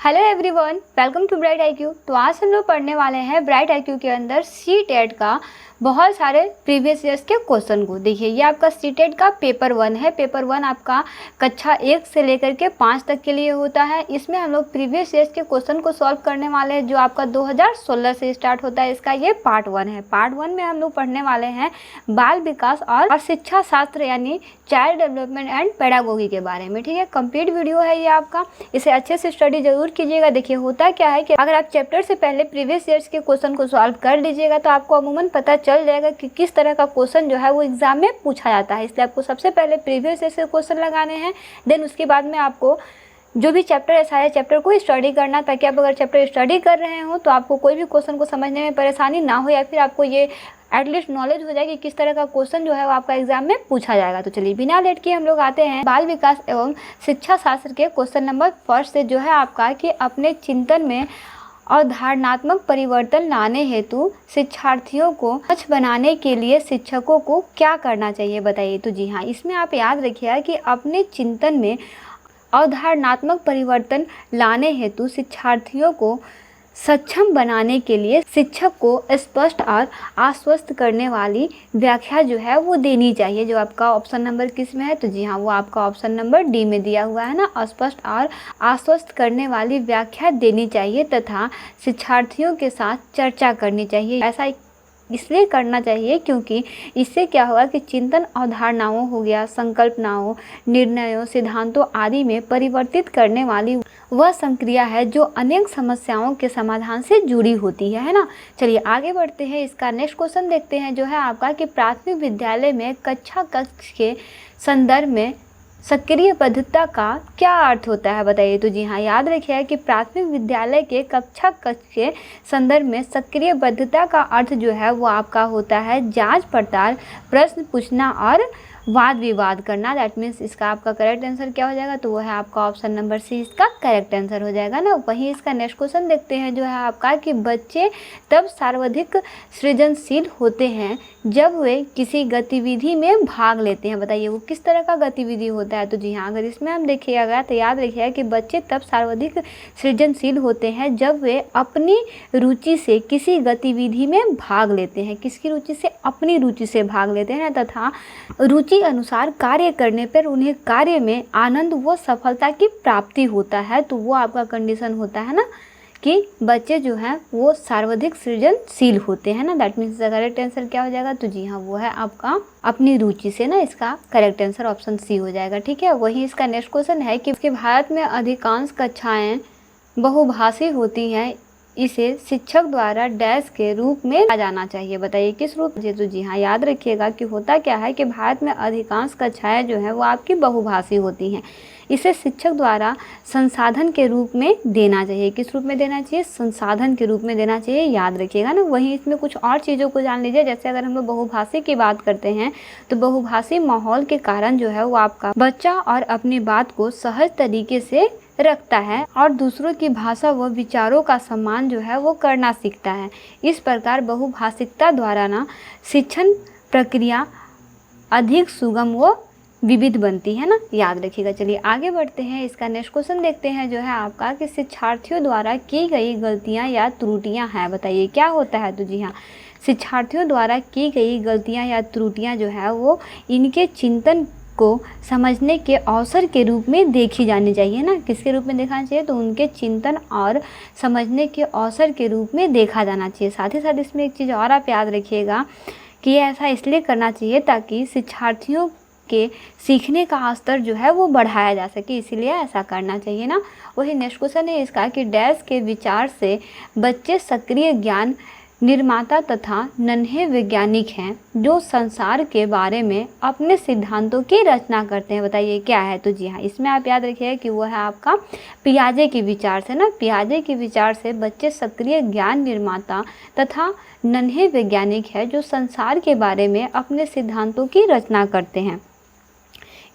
Hello everyone, welcome to bright IQ. तो आज हम लोग पढ़ने वाले हैं ब्राइट आईक्यू के अंदर सीटेट का बहुत सारे प्रीवियस ईयर्स के क्वेश्चन को। देखिए, ये आपका सीटेट का पेपर 1 है। पेपर 1 आपका कक्षा 1 से लेकर के 5 तक के लिए होता है। इसमें हम लोग प्रीवियस ईयर्स के क्वेश्चन को सॉल्व करने वाले हैं, जो आपका 2016 से स्टार्ट होता है। इसका ये पार्ट 1 है। पार्ट 1 में हम लोग पढ़ने वाले हैं बाल विकास और शिक्षा शास्त्र यानी चाइल्ड डेवलपमेंट एंड पेडागोगी के बारे में। ठीक है, कंप्लीट वीडियो है ये आपका, इसे अच्छे से स्टडी जरूर कीजिएगा। देखिए, होता क्या है कि अगर आप चैप्टर से पहले प्रीवियस ईयर्स के क्वेश्चन को सॉल्व कर लीजिएगा तो आपको अमूमन पता चल जाएगा कि किस तरह का क्वेश्चन जो है वो एग्जाम में पूछा जाता है। इसलिए आपको सबसे पहले प्रीवियस ईयर्स के क्वेश्चन लगाने हैं, देन उसके बाद में आपको जो भी चैप्टर ऐसा है चैप्टर को स्टडी करना, ताकि आप अगर चैप्टर स्टडी कर रहे हो तो आपको कोई भी क्वेश्चन को समझने में परेशानी ना हो, या फिर आपको ये एटलीस्ट नॉलेज हो जाए कि किस तरह का क्वेश्चन जो है वो आपका एग्जाम में पूछा जाएगा। तो चलिए बिना लेट किए हम लोग आते हैं बाल विकास एवं शिक्षा शास्त्र के क्वेश्चन नंबर फर्स्ट से, जो है आपका कि अपने चिंतन में अवधारणात्मक परिवर्तन लाने हेतु शिक्षार्थियों को स्वच्छ बनाने के लिए शिक्षकों को क्या करना चाहिए, बताइए। तो जी हाँ, इसमें आप याद रखिएगा कि अपने चिंतन में अवधारणात्मक परिवर्तन लाने हेतु शिक्षार्थियों को सक्षम बनाने के लिए शिक्षक को स्पष्ट और आश्वस्त करने वाली व्याख्या जो है वो देनी चाहिए। जो आपका ऑप्शन नंबर किस में है, तो जी हाँ, वो आपका ऑप्शन नंबर डी में दिया हुआ है ना। स्पष्ट और आश्वस्त करने वाली व्याख्या देनी चाहिए तथा शिक्षार्थियों के साथ चर्चा करनी चाहिए। ऐसा इसलिए करना चाहिए क्योंकि इससे क्या होगा कि चिंतन अवधारणाओं हो गया, संकल्पनाओं, निर्णयों, सिद्धांतों आदि में परिवर्तित करने वाली वह संक्रिया है जो अनेक समस्याओं के समाधान से जुड़ी होती है ना। चलिए आगे बढ़ते हैं, इसका नेक्स्ट क्वेश्चन देखते हैं, जो है आपका कि प्राथमिक विद्यालय में कक्ष के संदर्भ में सक्रिय बद्धता का क्या अर्थ होता है, बताइए। तो जी हाँ, याद रखिए कि प्राथमिक विद्यालय के कक्ष के संदर्भ में सक्रिय बद्धता का अर्थ जो है वो आपका होता है जांच पड़ताल, प्रश्न पूछना और वाद विवाद करना। दैट मीन्स इसका आपका करेक्ट आंसर क्या हो जाएगा, तो वो है आपका ऑप्शन नंबर सी इसका करेक्ट आंसर हो जाएगा ना। वहीं इसका नेक्स्ट क्वेश्चन देखते हैं, जो है आपका कि बच्चे तब सर्वाधिक सृजनशील होते हैं जब वे किसी गतिविधि में भाग लेते हैं। बताइए वो किस तरह का गतिविधि होता है। तो जी हाँ, अगर इसमें हम देखिएगा तो याद रखिएगा कि बच्चे तब सर्वाधिक सृजनशील होते हैं जब वे अपनी रुचि से किसी गतिविधि में भाग लेते हैं। किसकी रुचि से? अपनी रुचि से भाग लेते हैं तथा रुचि अनुसार कार्य करने पर उन्हें कार्य में आनंद व सफलता की प्राप्ति होता है। तो वो आपका कंडीशन होता है ना कि बच्चे जो हैं वो सर्वाधिक सृजनशील होते हैं ना। दैट मीन्स करेक्ट आंसर क्या हो जाएगा, तो जी हाँ, वो है आपका अपनी रुचि से ना। इसका करेक्ट आंसर ऑप्शन सी हो जाएगा। ठीक है, वही इसका नेक्स्ट क्वेश्चन है कि भारत में अधिकांश कक्षाएं बहुभाषी होती हैं, इसे शिक्षक द्वारा डैश के रूप में लिया जाना चाहिए। बताइए किस रूप में। तो जी हाँ, याद रखिएगा कि होता क्या है कि भारत में अधिकांश कक्षाएं जो है वो आपकी बहुभाषी होती हैं, इसे शिक्षक द्वारा संसाधन के रूप में देना चाहिए। किस रूप में देना चाहिए? संसाधन के रूप में देना चाहिए, याद रखिएगा ना। वहीं इसमें कुछ और चीज़ों को जान लीजिए। जैसे अगर हम लोग बहुभाषी की बात करते हैं तो बहुभाषी माहौल के कारण जो है वो आपका बच्चा और अपनी बात को सहज तरीके से रखता है और दूसरों की भाषा व विचारों का सम्मान जो है वो करना सीखता है। इस प्रकार बहुभाषिकता द्वारा ना शिक्षण प्रक्रिया अधिक सुगम व विविध बनती है ना, याद रखिएगा। चलिए आगे बढ़ते हैं, इसका नेक्स्ट क्वेश्चन देखते हैं, जो है आपका कि शिक्षार्थियों द्वारा की गई गलतियां या त्रुटियां हैं। बताइए क्या होता है। तो जी हाँ, शिक्षार्थियों द्वारा की गई गलतियां या त्रुटियां जो है वो इनके चिंतन को समझने के अवसर के रूप में देखी जानी चाहिए ना। किसके रूप में देखना चाहिए, तो उनके चिंतन और समझने के अवसर के रूप में देखा जाना चाहिए। साथ ही साथ इसमें एक चीज़ और आप याद रखिएगा कि ऐसा इसलिए करना चाहिए ताकि शिक्षार्थियों के सीखने का स्तर जो है वो बढ़ाया जा सके, इसीलिए ऐसा करना चाहिए ना। वही नेक्स्ट क्वेश्चन है इसका कि डैश के विचार से बच्चे सक्रिय ज्ञान निर्माता तथा नन्हे वैज्ञानिक हैं जो संसार के बारे में अपने सिद्धांतों की रचना करते हैं। बताइए क्या है। तो जी हाँ, इसमें आप याद रखिएगा कि वो है आपका पियाजे के विचार से ना। पियाजे के विचार से बच्चे सक्रिय ज्ञान निर्माता तथा नन्हे वैज्ञानिक है जो संसार के बारे में अपने सिद्धांतों की रचना करते हैं।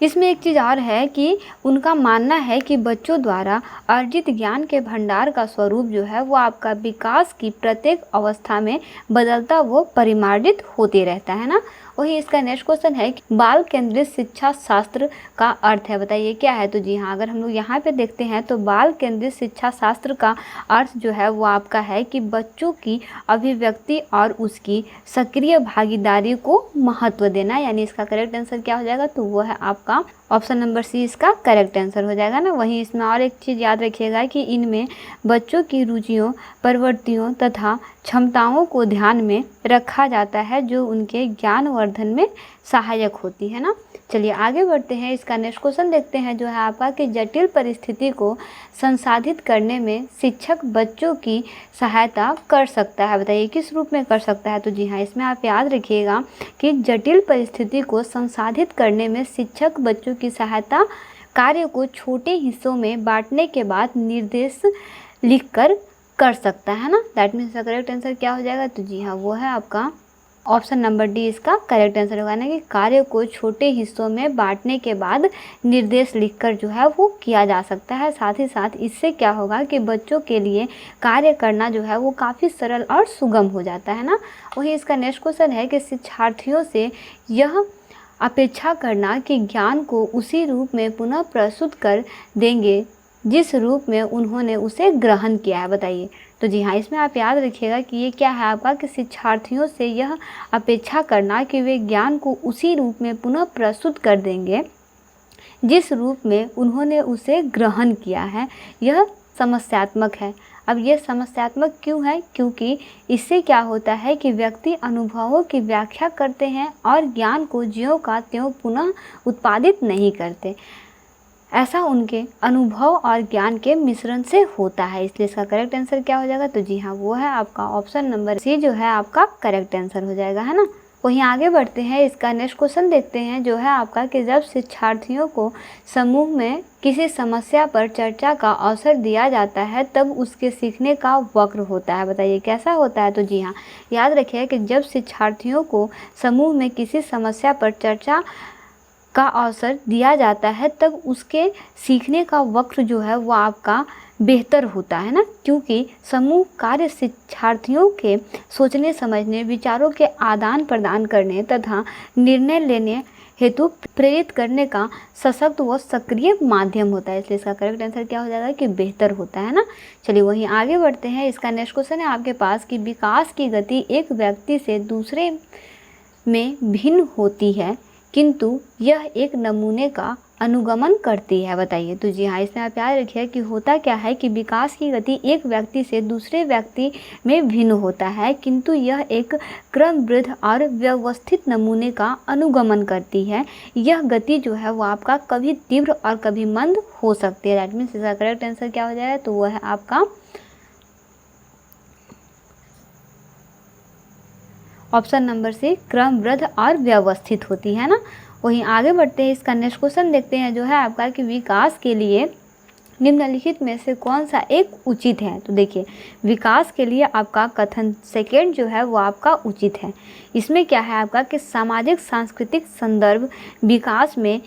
इसमें एक चीज़ और है कि उनका मानना है कि बच्चों द्वारा अर्जित ज्ञान के भंडार का स्वरूप जो है वो आपका विकास की प्रत्येक अवस्था में बदलता वो परिमार्जित होते रहता है ना। वही इसका नेक्स्ट क्वेश्चन है कि बाल केंद्रित शिक्षा शास्त्र का अर्थ है, बताइए क्या है। तो जी हाँ, अगर हम लोग यहाँ पे देखते हैं तो बाल केंद्रित शिक्षा शास्त्र का अर्थ जो है वो आपका है कि बच्चों की अभिव्यक्ति और उसकी सक्रिय भागीदारी को महत्व देना, यानी इसका करेक्ट आंसर क्या हो जाएगा, तो वो है आपका ऑप्शन नंबर सी इसका करेक्ट आंसर हो जाएगा ना। वहीं इसमें और एक चीज़ याद रखिएगा कि इनमें बच्चों की रुचियों, प्रवृत्तियों तथा क्षमताओं को ध्यान में रखा जाता है जो उनके ज्ञानवर्धन में सहायक होती है ना। चलिए आगे बढ़ते हैं, इसका नेक्स्ट क्वेश्चन देखते हैं जो है आपका कि जटिल परिस्थिति को संसाधित करने में शिक्षक बच्चों की सहायता कर सकता है, बताइए किस रूप में कर सकता है। तो जी हाँ, इसमें आप याद रखिएगा कि जटिल परिस्थिति को संसाधित करने में शिक्षक बच्चों की सहायता कार्य को छोटे हिस्सों में बांटने के बाद निर्देश लिखकर कर सकता है ना। दैट मीन्स का करेक्ट आंसर क्या हो जाएगा, तो जी हाँ वो है आपका ऑप्शन नंबर डी इसका करेक्ट आंसर होगा ना, कि कार्य को छोटे हिस्सों में बांटने के बाद निर्देश लिखकर जो है वो किया जा सकता है। साथ ही साथ इससे क्या होगा कि बच्चों के लिए कार्य करना जो है वो काफ़ी सरल और सुगम हो जाता है ना। वही इसका नेक्स्ट क्वेश्चन है कि शिक्षार्थियों से यह अपेक्षा करना कि ज्ञान को उसी रूप में पुनः प्रस्तुत कर देंगे जिस रूप में उन्होंने उसे ग्रहण किया है, बताइए। तो जी हाँ, इसमें आप याद रखिएगा कि ये क्या है आपका कि शिक्षार्थियों से यह अपेक्षा करना कि वे ज्ञान को उसी रूप में पुनः प्रस्तुत कर देंगे जिस रूप में उन्होंने उसे ग्रहण किया है, यह समस्यात्मक है। अब ये समस्यात्मक क्यों है, क्योंकि इससे क्या होता है कि व्यक्ति अनुभवों की व्याख्या करते हैं और ज्ञान को ज्यों का त्यों पुनः उत्पादित नहीं करते। ऐसा उनके अनुभव और ज्ञान के मिश्रण से होता है, इसलिए इसका करेक्ट आंसर क्या हो जाएगा, तो जी हाँ वो है आपका ऑप्शन नंबर सी जो है आपका करेक्ट आंसर हो जाएगा, है ना। वहीं आगे बढ़ते हैं, इसका नेक्स्ट क्वेश्चन देखते हैं जो है आपका कि जब शिक्षार्थियों को समूह में किसी समस्या पर चर्चा का अवसर दिया जाता है तब उसके सीखने का वक्र होता है, बताइए कैसा होता है। तो जी हाँ, याद रखिए कि जब शिक्षार्थियों को समूह में किसी समस्या पर चर्चा का अवसर दिया जाता है तब उसके सीखने का वक्र जो है वो आपका बेहतर होता है ना, क्योंकि समूह कार्य शिक्षार्थियों के सोचने समझने, विचारों के आदान प्रदान करने तथा निर्णय लेने हेतु प्रेरित करने का सशक्त व सक्रिय माध्यम होता है, इसलिए इसका करेक्ट आंसर क्या हो जाएगा कि बेहतर होता है ना। चलिए वहीं आगे बढ़ते हैं, इसका नेक्स्ट क्वेश्चन है आपके पास कि विकास की गति एक व्यक्ति से दूसरे में भिन्न होती है किंतु यह एक नमूने का अनुगमन करती है, बताइए। तो जी हाँ, इसमें आप याद रखिए कि होता क्या है कि विकास की गति एक व्यक्ति से दूसरे व्यक्ति में भिन्न होता है किंतु यह एक क्रमबद्ध और व्यवस्थित नमूने का अनुगमन करती है। यह गति जो है वो आपका कभी तीव्र और कभी मंद हो सकती है। दैट मीन्स इसका करेक्ट आंसर क्या हो जाएगा, तो वह है आपका ऑप्शन नंबर सी क्रमबद्ध और व्यवस्थित होती है ना। वहीं आगे बढ़ते हैं, इसका नेक्स्ट क्वेश्चन देखते हैं जो है आपका कि विकास के लिए निम्नलिखित में से कौन सा एक उचित है। तो देखिए, विकास के लिए आपका कथन सेकेंड जो है वो आपका उचित है। इसमें क्या है आपका कि सामाजिक सांस्कृतिक संदर्भ विकास में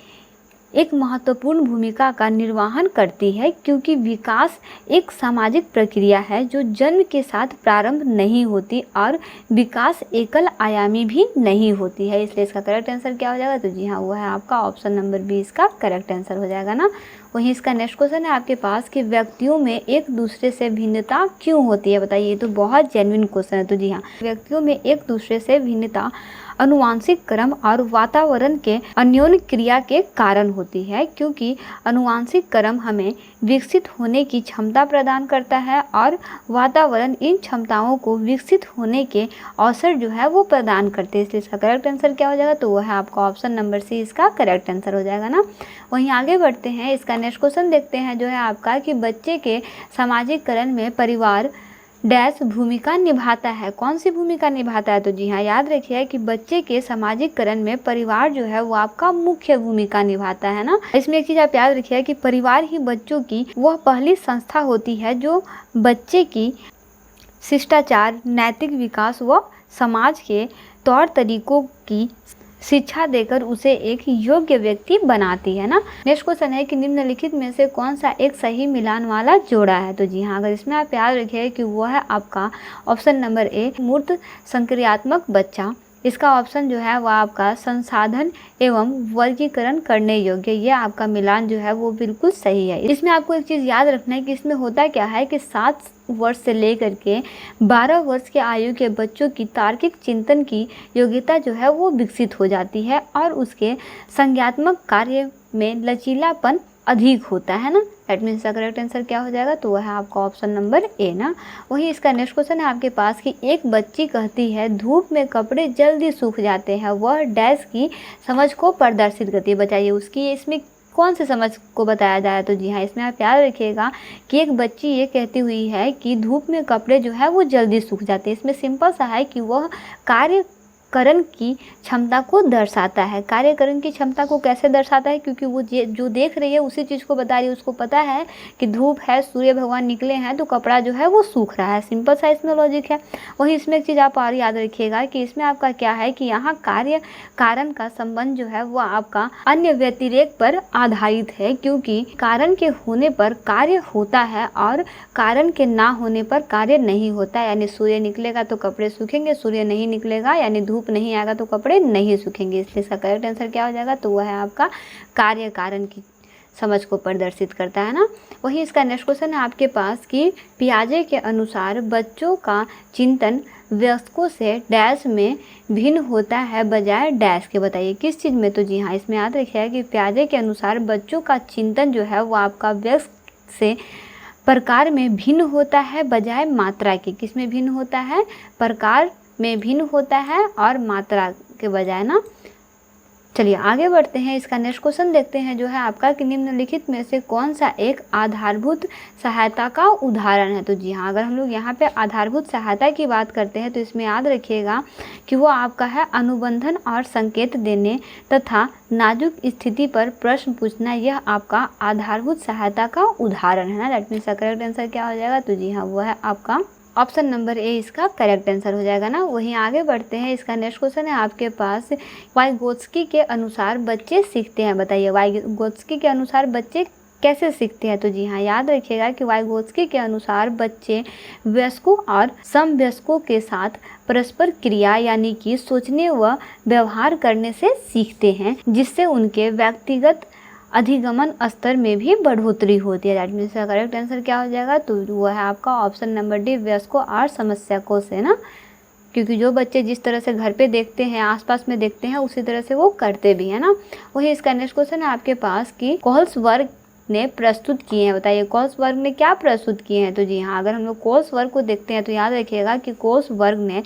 एक महत्वपूर्ण भूमिका का निर्वहन करती है, क्योंकि विकास एक सामाजिक प्रक्रिया है जो जन्म के साथ प्रारंभ नहीं होती और विकास एकल आयामी भी नहीं होती है, इसलिए इसका करेक्ट आंसर क्या हो जाएगा, तो जी हाँ वो है आपका ऑप्शन नंबर बी इसका करेक्ट आंसर हो जाएगा ना। वहीं इसका नेक्स्ट क्वेश्चन है आपके पास कि व्यक्तियों में एक दूसरे से भिन्नता क्यों होती है, बताइए। तो बहुत जेन्युइन क्वेश्चन है। तो जी हाँ, व्यक्तियों में एक दूसरे से भिन्नता अनुवांशिक क्रम और वातावरण के अन्योन्य क्रिया के कारण होती है, क्योंकि अनुवांशिक क्रम हमें विकसित होने की क्षमता प्रदान करता है और वातावरण इन क्षमताओं को विकसित होने के अवसर जो है वो प्रदान करते हैं, इसलिए इसका करेक्ट आंसर क्या हो जाएगा, तो वो है आपका ऑप्शन नंबर सी इसका करेक्ट आंसर हो जाएगा ना। वहीं आगे बढ़ते हैं, इसका नेक्स्ट क्वेश्चन देखते हैं जो है आपका कि बच्चे के सामाजिकरण में परिवार डैश भूमिका निभाता है, कौन सी भूमिका निभाता है। तो जी हाँ, याद रखिए कि बच्चे के सामाजिकरण में परिवार जो है वो आपका मुख्य भूमिका निभाता है ना। इसमें एक चीज़ आप याद रखिए कि परिवार ही बच्चों की वह पहली संस्था होती है जो बच्चे की शिष्टाचार, नैतिक विकास व समाज के तौर तरीकों की शिक्षा देकर उसे एक योग्य व्यक्ति बनाती है ना। नेक्स्ट क्वेश्चन है कि निम्नलिखित में से कौन सा एक सही मिलान वाला जोड़ा है। तो जी हाँ, अगर इसमें आप याद रखिए कि वह है आपका ऑप्शन नंबर ए मूर्त संक्रियात्मक बच्चा, इसका ऑप्शन जो है वह आपका संसाधन एवं वर्गीकरण करने योग्य, ये आपका मिलान जो है वो बिल्कुल सही है। इसमें आपको एक चीज़ याद रखना है कि इसमें होता क्या है कि 7 वर्ष से लेकर के 12 वर्ष की आयु के बच्चों की तार्किक चिंतन की योग्यता जो है वो विकसित हो जाती है और उसके संज्ञात्मक कार्य में लचीलापन अधिक होता है ना। That means the correct answer क्या हो जाएगा, तो वह है आपका ऑप्शन नंबर ए ना। वही इसका नेक्स्ट क्वेश्चन है आपके पास कि एक बच्ची कहती है धूप में कपड़े जल्दी सूख जाते हैं, वह डैश की समझ को प्रदर्शित करती है। बताइए उसकी इसमें कौन सी समझ को बताया जा रहा है, तो जी हाँ इसमें आप याद रखिएगा कि एक बच्ची ये कहती हुई है कि धूप में कपड़े जो है वो जल्दी सूख जाते हैं। इसमें सिंपल सा है कि वह कार्यकरण की क्षमता को दर्शाता है। कार्यकरण की क्षमता को कैसे दर्शाता है, क्योंकि वो जो देख रही है उसी चीज़ को बता रही है। उसको पता है कि धूप है, सूर्य भगवान निकले हैं, तो कपड़ा जो है वो सूख रहा है। सिंपल सा इसमें लॉजिक है। वही इसमें एक चीज़ आप और याद रखिएगा कि इसमें आपका क्या है कि यहाँ कार्य कारण का संबंध जो है वो आपका अन्य व्यतिरेक पर आधारित है, क्योंकि कारण के होने पर कार्य होता है और कारण के ना होने पर कार्य नहीं होता। यानी सूर्य निकलेगा तो कपड़े सूखेंगे, सूर्य नहीं निकलेगा यानी धूप नहीं आएगा तो कपड़े नहीं सूखेंगे। इसलिए इसका करेक्ट आंसर क्या हो जाएगा, तो वह है आपका कार्य कारण की समझ को प्रदर्शित करता है ना। वही इसका नेक्स्ट क्वेश्चन है आपके पास कि पियाजे के अनुसार बच्चों का चिंतन वयस्कों से डैश में भिन्न होता है बजाय डैश के। बताइए किस चीज़ में, तो जी हाँ इसमें याद रखिएगा कि पियाजे के अनुसार बच्चों का चिंतन जो है वो आपका वयस्क से प्रकार में भिन्न होता है बजाय मात्रा के। किस में भिन्न होता है, प्रकार में भिन्न होता है और मात्रा के बजाय ना। चलिए आगे बढ़ते हैं। इसका नेक्स्ट क्वेश्चन देखते हैं जो है आपका कि निम्नलिखित में से कौन सा एक आधारभूत सहायता का उदाहरण है। तो जी हाँ अगर हम लोग यहाँ पे आधारभूत सहायता की बात करते हैं तो इसमें याद रखिएगा कि वो आपका है अनुबंधन और संकेत देने तथा नाजुक स्थिति पर प्रश्न पूछना, यह आपका आधारभूत सहायता का उदाहरण है ना। दैट मीन्स करेक्ट आंसर क्या हो जाएगा, तो जी हाँ वो है आपका ऑप्शन नंबर ए इसका करेक्ट आंसर हो जाएगा ना। वहीं आगे बढ़ते हैं। इसका नेक्स्ट क्वेश्चन है आपके पास वाइगोत्स्की के अनुसार बच्चे सीखते हैं। बताइए वाइगोत्स्की के अनुसार बच्चे कैसे सीखते हैं, तो जी हाँ याद रखिएगा कि वाइगोत्स्की के अनुसार बच्चे वयस्कों और समवयस्कों के साथ परस्पर क्रिया यानी कि सोचने व व्यवहार करने से सीखते हैं, जिससे उनके व्यक्तिगत अधिगमन स्तर में भी बढ़ोतरी होती है। दैट मीन्स करेक्ट आंसर क्या हो जाएगा, तो वो है आपका ऑप्शन नंबर डी वयस्कों और समस्याकों से ना। क्योंकि जो बच्चे जिस तरह से घर पे देखते हैं, आसपास में देखते हैं, उसी तरह से वो करते भी है ना। वही इसका नेक्स्ट क्वेश्चन है आपके पास कि कोल्सवर्ग ने प्रस्तुत किए हैं। बताइए कोल्सवर्ग ने क्या प्रस्तुत किए हैं, तो जी हाँ अगर हम लोग कोल्सवर्ग को देखते हैं तो याद रखिएगा कि कोल्सवर्ग ने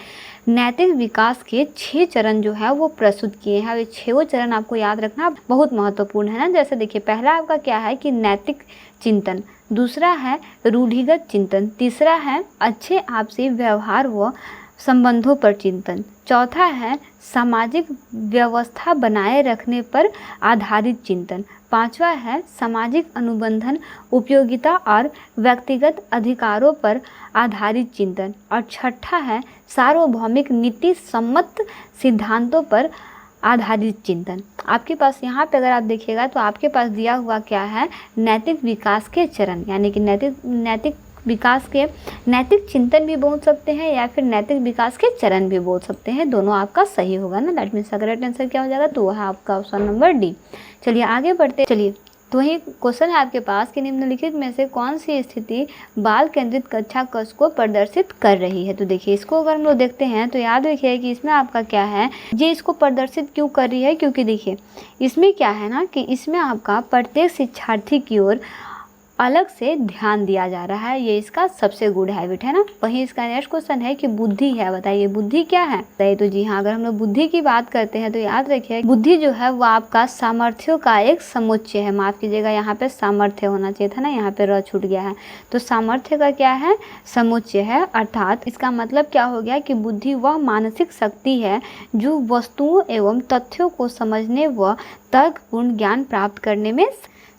नैतिक विकास के 6 चरण जो है वो प्रस्तुत किए हैं। ये 6 चरण आपको याद रखना बहुत महत्वपूर्ण है ना। जैसे देखिए पहला आपका क्या है कि नैतिक चिंतन, दूसरा है रूढ़िगत चिंतन, तीसरा है अच्छे आपसी व्यवहार व संबंधों पर चिंतन, चौथा है सामाजिक व्यवस्था बनाए रखने पर आधारित चिंतन, पांचवा है सामाजिक अनुबंधन उपयोगिता और व्यक्तिगत अधिकारों पर आधारित चिंतन, और छठा है सार्वभौमिक नीति सम्मत सिद्धांतों पर आधारित चिंतन। आपके पास यहाँ पे अगर आप देखिएगा तो आपके पास दिया हुआ क्या है, नैतिक विकास के चरण, यानी कि नैतिक विकास के नैतिक चिंतन भी बोल सकते हैं या फिर नैतिक विकास के चरण भी बोल सकते हैं। दोनों आपका सही होगा ना। दैट मीन्स करेक्ट आंसर क्या हो जाएगा, तो वह आपका ऑप्शन नंबर डी। चलिए आगे बढ़ते। चलिए तो वही क्वेश्चन है आपके पास कि निम्नलिखित में से कौन सी स्थिति बाल केंद्रित कक्षा कक्ष को प्रदर्शित कर रही है। तो देखिए इसको अगर हम लोग देखते हैं तो याद रखिए कि इसमें आपका क्या है, ये इसको प्रदर्शित क्यों कर रही है, क्योंकि देखिए इसमें क्या है ना कि इसमें आपका प्रत्येक शिक्षार्थी की ओर अलग से ध्यान दिया जा रहा है। ये इसका सबसे गुड हैबिट है ना। वहीं इसका नेक्स्ट क्वेश्चन है कि बुद्धि है। बताइए बुद्धि क्या है, तो जी हाँ अगर हम लोग बुद्धि की बात करते हैं तो याद रखिए बुद्धि जो है वो आपका सामर्थ्यों का एक समुच्चय है। माफ कीजिएगा यहाँ पे सामर्थ्य होना चाहिए था ना, यहाँ पे र छूट गया है। तो सामर्थ्य का क्या है, समुच्चय है। अर्थात इसका मतलब क्या हो गया कि बुद्धि वह मानसिक शक्ति है जो वस्तुओं एवं तथ्यों को समझने व तर्कपूर्ण ज्ञान प्राप्त करने में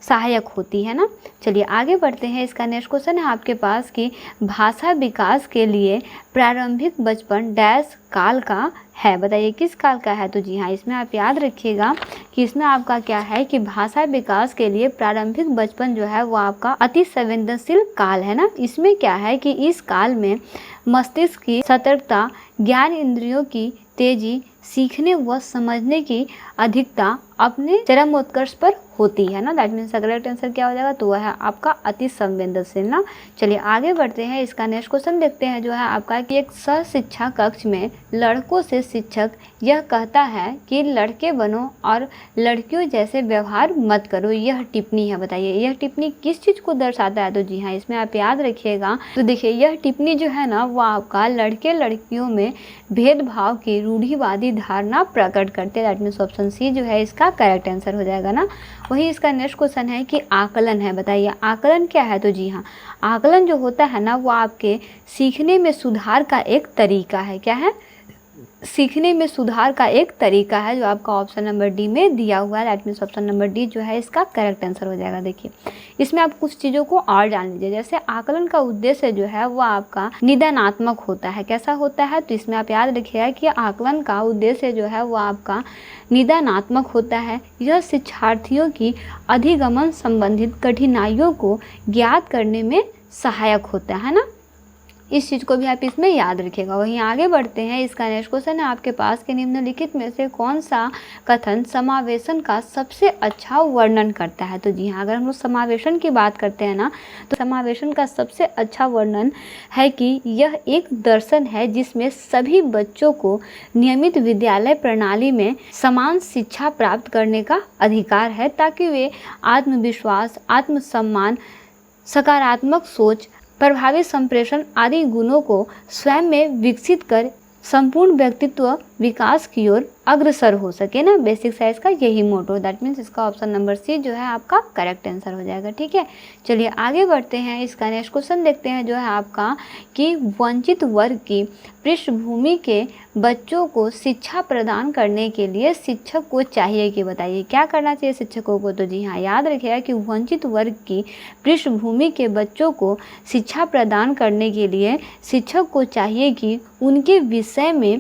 सहायक होती है ना। चलिए आगे बढ़ते हैं। इसका नेक्स्ट क्वेश्चन है आपके पास कि भाषा विकास के लिए प्रारंभिक बचपन डैश काल का है। बताइए किस काल का है, तो जी हाँ इसमें आप याद रखिएगा कि इसमें आपका क्या है कि भाषा विकास के लिए प्रारंभिक बचपन जो है वो आपका अति संवेदनशील काल है ना। इसमें क्या है कि इस काल में मस्तिष्क की सतर्कता, ज्ञान इंद्रियों की तेजी, सीखने व समझने की अधिकता अपने चरमोत्कर्ष पर होती है ना। दैट मीन्स करेक्ट आंसर क्या हो जाएगा, तो वह है आपका अति संवेदनशील ना। चलिए आगे बढ़ते हैं, इसका नेक्स्ट क्वेश्चन देखते हैं जो है आपका कि एक सह शिक्षा कक्ष में लड़कों से शिक्षक यह कहता है कि लड़के बनो और लड़कियों जैसे व्यवहार मत करो, यह टिप्पणी है। बताइए यह टिप्पणी किस चीज़ को दर्शाता है, तो जी हाँ इसमें आप याद रखिएगा। तो देखिए यह टिप्पणी जो है ना वो आपका लड़के लड़कियों में भेदभाव की रूढ़िवादी धारणा प्रकट करते हैं। दैट मीन्स ऑप्शन सी जो है इसका करेक्ट आंसर हो जाएगा ना। वही इसका नेक्स्ट क्वेश्चन है कि आकलन है। बताइए आकलन क्या है, तो जी हाँ आकलन जो होता है ना वो आपके सीखने में सुधार का एक तरीका है। क्या है, सीखने में सुधार का एक तरीका है, जो आपका ऑप्शन नंबर डी में दिया हुआ है। That means option number D जो है इसका करेक्ट आंसर हो जाएगा। देखिए इसमें आप कुछ चीज़ों को और जान लीजिए, जैसे आकलन का उद्देश्य जो है वो आपका निदानात्मक होता है। कैसा होता है, तो इसमें आप याद रखिएगा कि आकलन का उद्देश्य जो है वो आपका निदानात्मक होता है। यह शिक्षार्थियों की अधिगमन संबंधित कठिनाइयों को ज्ञात करने में सहायक होता है ना। इस चीज़ को भी आप इसमें याद रखिएगा। वहीं आगे बढ़ते हैं, इसका नेक्स्ट क्वेश्चन है आपके पास कि निम्नलिखित में से कौन सा कथन समावेशन का सबसे अच्छा वर्णन करता है। तो जी हाँ अगर हम लोग समावेशन की बात करते हैं ना तो समावेशन का सबसे अच्छा वर्णन है कि यह एक दर्शन है जिसमें सभी बच्चों को नियमित विद्यालय प्रणाली में समान शिक्षा प्राप्त करने का अधिकार है, ताकि वे आत्मविश्वास, आत्मसम्मान, सकारात्मक सोच, प्रभावी संप्रेषण आदि गुणों को स्वयं में विकसित कर संपूर्ण व्यक्तित्व विकास की ओर अग्रसर हो सके ना। बेसिक साइंस का यही मोटो। दैट मीन्स इसका ऑप्शन नंबर सी जो है आपका करेक्ट आंसर हो जाएगा। ठीक है, चलिए आगे बढ़ते हैं, इसका नेक्स्ट क्वेश्चन देखते हैं जो है आपका कि वंचित वर्ग की पृष्ठभूमि के बच्चों को शिक्षा प्रदान करने के लिए शिक्षक को चाहिए कि बताइए क्या करना चाहिए शिक्षकों को। तो जी हाँ याद रखिएगा कि वंचित वर्ग की पृष्ठभूमि के बच्चों को शिक्षा प्रदान करने के लिए शिक्षक को चाहिए कि उनके विषय में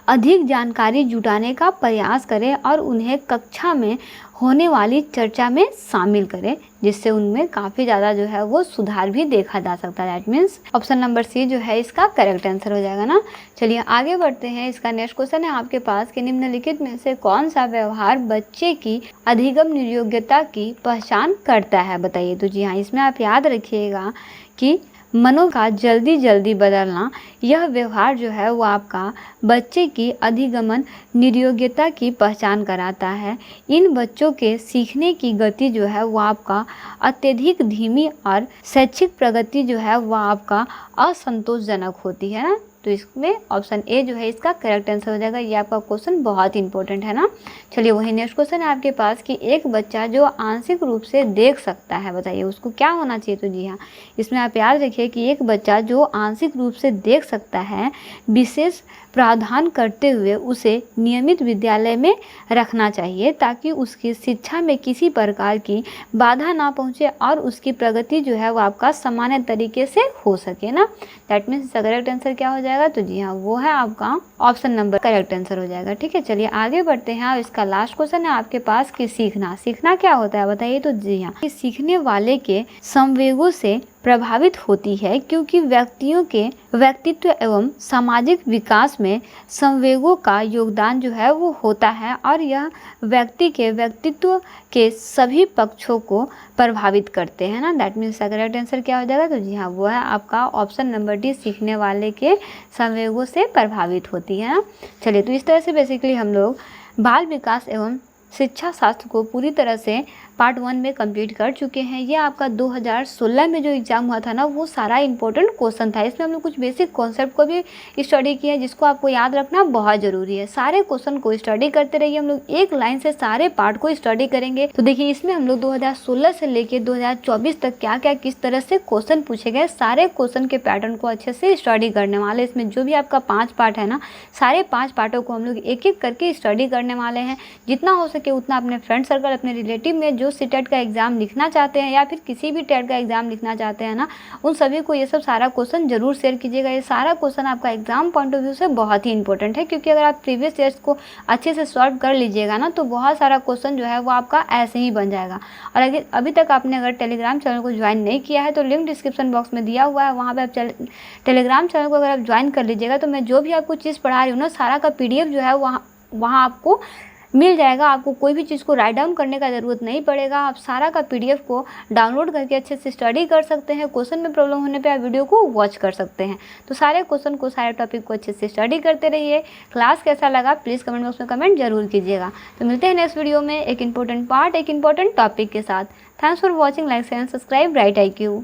अधिक जानकारी जुटाने का प्रयास करें और उन्हें कक्षा में होने वाली चर्चा में शामिल करें, जिससे उनमें काफ़ी ज़्यादा जो है वो सुधार भी देखा जा सकता है। That means option number C जो है इसका करेक्ट आंसर हो जाएगा ना। चलिए आगे बढ़ते हैं, इसका नेक्स्ट क्वेश्चन है आपके पास कि निम्नलिखित में से कौन सा व्यवहार बच्चे की अधिगम योग्यता की पहचान करता है। बताइए, तो जी हाँ इसमें आप याद रखिएगा कि मनों का जल्दी जल्दी बदलना, यह व्यवहार जो है वो आपका बच्चे की अधिगमन निर्योग्यता की पहचान कराता है। इन बच्चों के सीखने की गति जो है वो आपका अत्यधिक धीमी और शैक्षिक प्रगति जो है वो आपका असंतोषजनक होती है ना। तो इसमें ऑप्शन ए जो है इसका करेक्ट आंसर हो जाएगा। ये आपका क्वेश्चन बहुत इंपॉर्टेंट है ना। चलिए वही नेक्स्ट क्वेश्चन है आपके पास कि एक बच्चा जो आंशिक रूप से देख सकता है, बताइए उसको क्या होना चाहिए। तो जी हाँ इसमें आप याद रखिए कि एक बच्चा जो आंशिक रूप से देख सकता है, विशेष प्रावधान करते हुए उसे नियमित विद्यालय में रखना चाहिए, ताकि उसकी शिक्षा में किसी प्रकार की बाधा ना पहुँचे और उसकी प्रगति जो है वो आपका सामान्य तरीके से हो सके ना। दैट मीन्स करेक्ट आंसर क्या हो जाएगा। तो जी हाँ वो है आपका ऑप्शन नंबर करेक्ट आंसर हो जाएगा। ठीक है, चलिए आगे बढ़ते हैं। इसका लास्ट क्वेश्चन है आपके पास कि सीखना क्या होता है, बताइए। तो जी हाँ सीखने वाले के संवेगों से प्रभावित होती है, क्योंकि व्यक्तियों के व्यक्तित्व एवं सामाजिक विकास में संवेगों का योगदान जो है वो होता है, और यह व्यक्ति के व्यक्तित्व के सभी पक्षों को प्रभावित करते हैं ना। दैट मीन्स करेक्ट आंसर क्या हो जाएगा। तो जी हाँ वो है आपका ऑप्शन नंबर डी, सीखने वाले के संवेगों से प्रभावित होती है ना। चलिए तो इस तरह से बेसिकली हम लोग बाल विकास एवं शिक्षा शास्त्र को पूरी तरह से पार्ट 1 में कंप्लीट कर चुके हैं। ये आपका 2016 में जो एग्ज़ाम हुआ था ना वो सारा इंपॉर्टेंट क्वेश्चन था। इसमें हम लोग कुछ बेसिक कॉन्सेप्ट को भी स्टडी किया, जिसको आपको याद रखना बहुत ज़रूरी है। सारे क्वेश्चन को स्टडी करते रहिए, हम लोग एक लाइन से सारे पार्ट को स्टडी करेंगे। तो देखिए इसमें हम लोग 2016 से लेके 2024 तक क्या क्या किस तरह से क्वेश्चन पूछे गए, सारे क्वेश्चन के पैटर्न को अच्छे से स्टडी करने वाले। इसमें जो भी आपका 5 पार्ट है ना, सारे 5 पार्टों को हम लोग एक एक करके स्टडी करने वाले हैं। जितना हो सके उतना अपने फ्रेंड सर्कल, अपने रिलेटिव में जो सीटेट का एग्ज़ाम लिखना चाहते हैं या फिर किसी भी टेट का एग्ज़ाम लिखना चाहते हैं ना, उन सभी को ये सब सारा क्वेश्चन ज़रूर शेयर कीजिएगा। ये सारा क्वेश्चन आपका एग्ज़ाम पॉइंट ऑफ व्यू से बहुत ही इंपॉर्टेंट है, क्योंकि अगर आप प्रीवियस ईयर्स को अच्छे से सॉल्व कर लीजिएगा ना, तो बहुत सारा क्वेश्चन जो है वो आपका ऐसे ही बन जाएगा। और अगर अभी तक आपने अगर टेलीग्राम चैनल को ज्वाइन नहीं किया है तो लिंक डिस्क्रिप्शन बॉक्स में दिया हुआ है, वहाँ पे आप टेलीग्राम चैनल को अगर आप ज्वाइन कर लीजिएगा तो मैं जो भी आपको चीज़ पढ़ा रही हूँ ना, सारा का PDF जो है वहाँ आपको मिल जाएगा। आपको कोई भी चीज़ को राइट डाउन करने का ज़रूरत नहीं पड़ेगा। आप सारा का PDF को डाउनलोड करके अच्छे से स्टडी कर सकते हैं। क्वेश्चन में प्रॉब्लम होने पे आप वीडियो को वॉच कर सकते हैं। तो सारे क्वेश्चन को, सारे टॉपिक को अच्छे से स्टडी करते रहिए। क्लास कैसा लगा प्लीज़ कमेंट बॉक्स में कमेंट जरूर कीजिएगा। तो मिलते हैं नेक्स्ट वीडियो में एक इंपॉर्टेंट टॉपिक के साथ। Thanks for watching, like share and subscribe bright IQ।